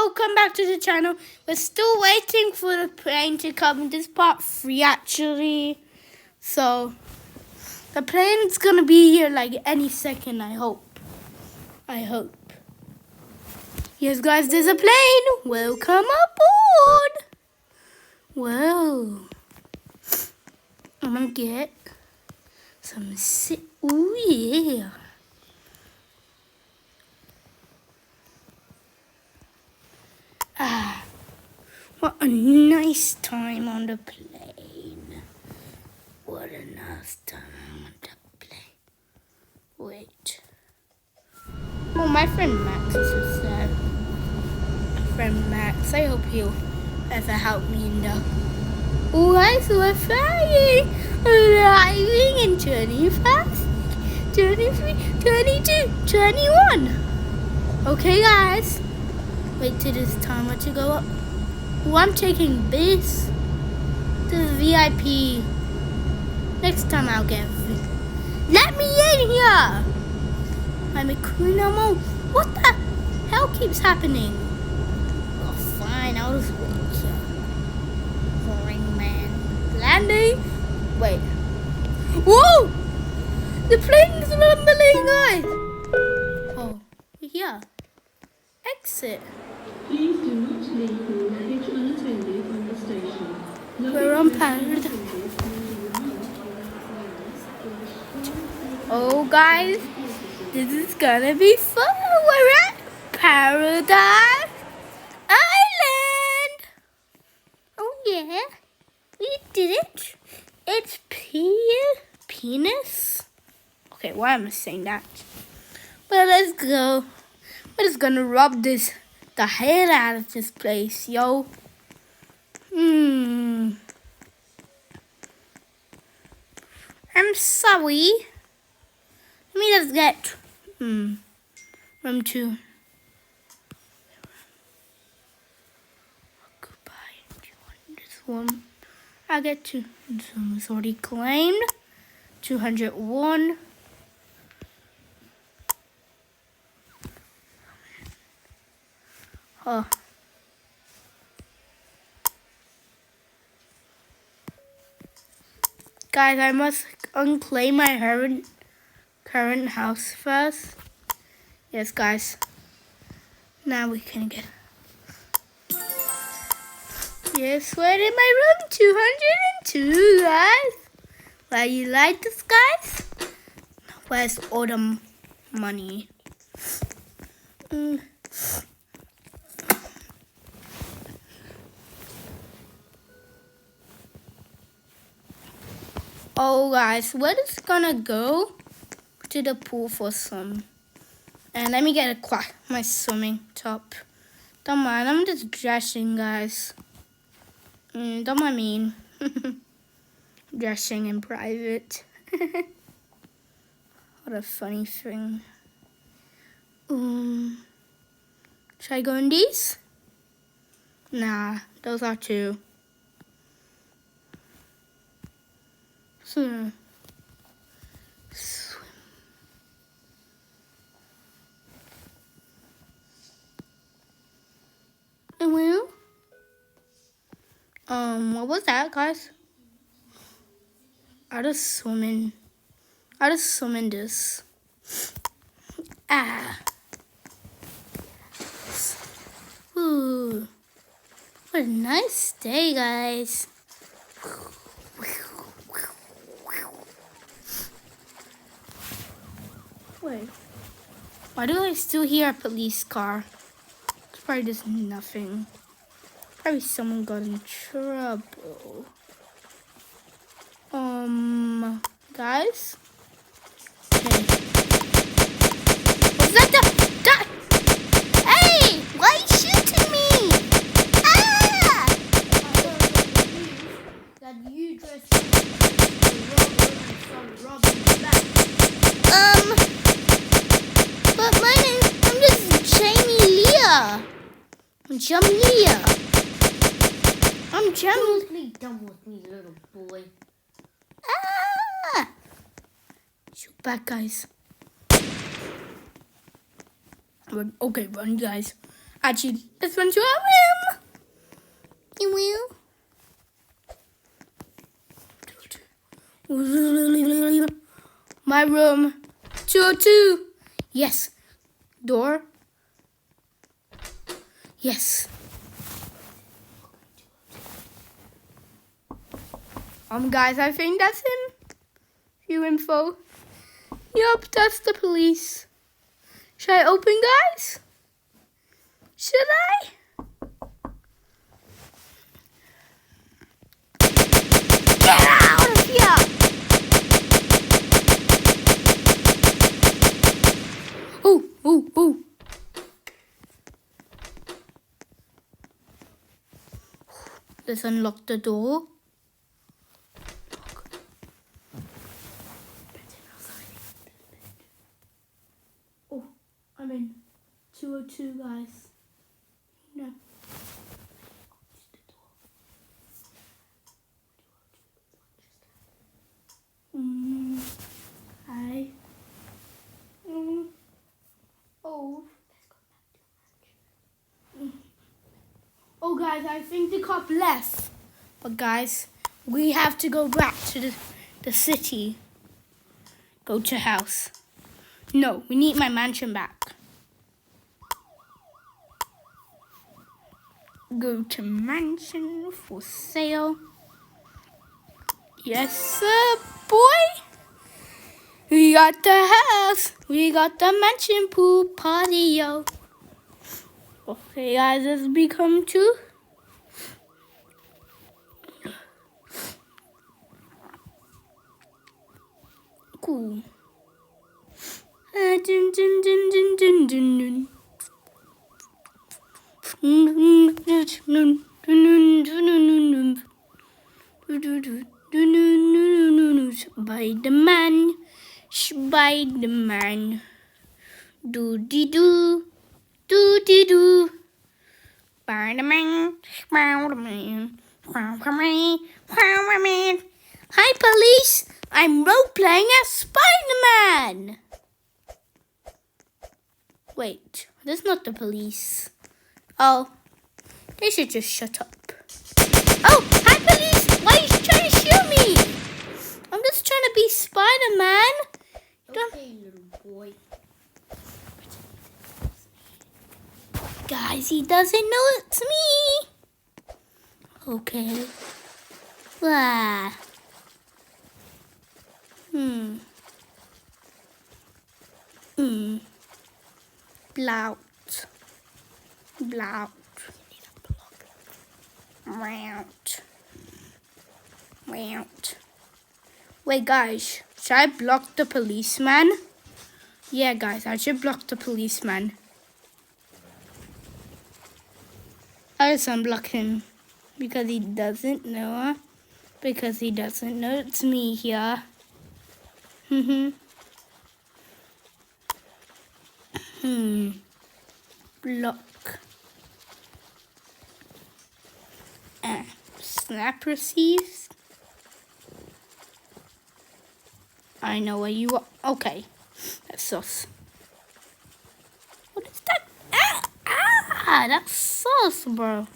welcome back to the channel. We're still waiting for the plane to come. This part 3 actually. So the plane's gonna be here like any second, I hope. Yes guys, there's a plane. Welcome aboard. Whoa. I'm gonna get some ooh yeah. What a nice time on the plane. What a nice time on the plane. Wait. Oh, my friend Max is just there. Friend Max, I hope he'll ever help me in the... Oh, guys, we're flying. Arriving in 21, 23, 22, 21. Okay, guys. Wait till this timer to go up. Oh, I'm taking this. This is VIP. Next time I'll get... Let me in here! I'm a criminal. What the hell keeps happening? Oh, fine. I'll just wait here. Boring man. Landing. Wait. Whoa! The plane's rumbling, guys. Oh, we're here. Exit. Please do not leave your luggage unattended on the station. We're on Paradise. Oh, guys, this is gonna be fun. We're at Paradise Island. Oh yeah, we did it. It's penis. Okay, why am I saying that? But let's go. We're just gonna rub the hell out of this place, yo. I'm sorry. Let me just get room 2. Goodbye. Do you want this one? I'll get 2. This one was already claimed. 201. Oh. Guys, I must unclaim my current house first. Yes, guys. Now we can get... Yes, we're in my room 202, guys. Why you like this, guys? Where's all the money? Oh, guys, we're just gonna go to the pool for some. And let me get my swimming top. Don't mind, I'm just dressing, guys. Don't mind me. Dressing in private. What a funny thing. Should I go in these? Nah, those are 2. Swim. Well, what was that, guys? I just swim in this. Ooh, what a nice day, guys. Wait, why do I still hear a police car? It's probably just nothing. Probably someone got in trouble. Guys? Okay. Was that Hey! Why are you shooting me? That you dressed as a robber and started robbing me back. But my name, I'm just Jamie Leah. I'm Jamie. Please done with me, little boy. Shoot back, guys. Okay, run, guys. Actually, let's run to our room. You will. My room. 202. Yes. Door. Yes. Guys, I think that's him. Few info. Yup, that's the police. Should I open, guys? Should I? Get out of here! Oh. Let's unlock the door. Oh, I'm in 202, guys. No. Hi. Oh. Oh, guys, I think the cop left. But, guys, we have to go back to the city. Go to house. No, we need my mansion back. Go to mansion for sale. Yes, sir, boy. We got the house. We got the mansion pool party, yo. Okay, guys, let's become two. Cool. Dun, dun, dun, dun, dun, dun, dun. Spider-Man, Spider-Man, do-de-doo, do-de-doo. Spider-Man, Spider-Man, Spider-Man, Spider-Man. Hi, police. I'm role-playing as Spider-Man. Wait, that's not the police. Oh, they should just shut up. Oh, hi, police. Why are you trying to shoot me? I'm just trying to be Spider-Man. Okay, little boy. Guys, he doesn't know it's me. Okay. Ah. Blout. Rout. Wait, guys. Should I block the policeman? Yeah, guys, I should block the policeman. I'll just unblock him. Because he doesn't know. Because he doesn't know it's me here. Block. Snap receives. I know where you are. Okay. That's sauce. What is that? That's sauce, bro.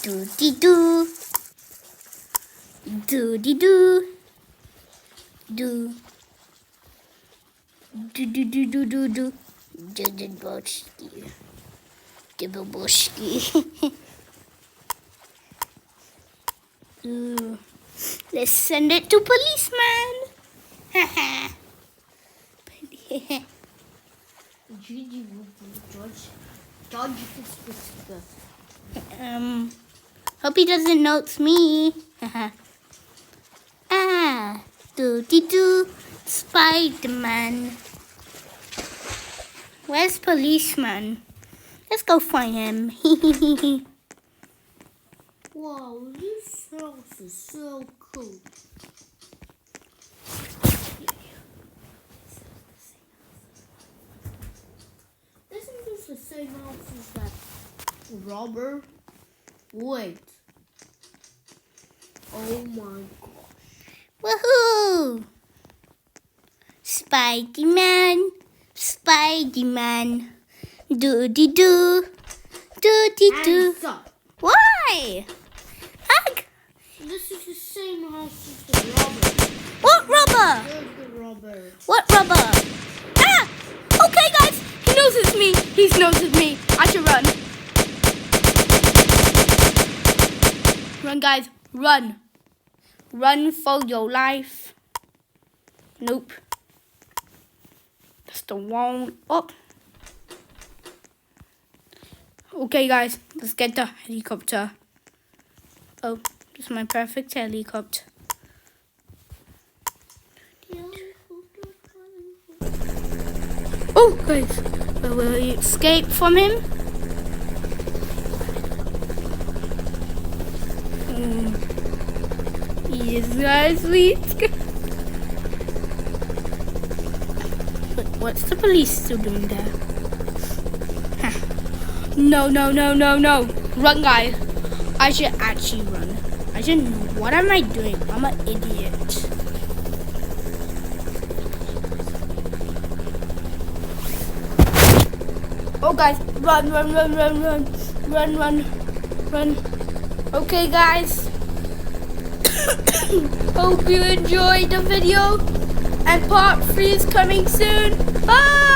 Do-de-doo. Do-de-doo. Do. Do-do-do-do-do-do. Do-do-boshki. Dibble-boshki. Ooh. Let's send it to policeman. Haha. Gigi will be George. George is whisper. Hope he doesn't know it's me. Do-de-doo. Spider-Man. Where's policeman? Let's go find him. Wow, this house is so cool. Isn't this the same house as that robber? Wait. Oh my gosh. Woohoo! Spider-Man. Spider-Man. Do-de-do. Do-de-do. Hands up. Why? Ag. This is the same house as the robber. What rubber? Where's the robber? What rubber? Ah! Okay, guys. He knows it's me. He knows it's me. I should run. Run, guys. Run. Run for your life. Nope. That's the one up. Okay, guys. Let's get the helicopter. Oh, this is my perfect helicopter. Oh, guys. Will you escape from him? Yes, guys, please. But what's the police still doing there? Huh. No. Run, guys. I should actually run. What am I doing? I'm an idiot. Oh, guys, run. Okay, guys. Hope you enjoyed the video. And part 3 is coming soon. Bye.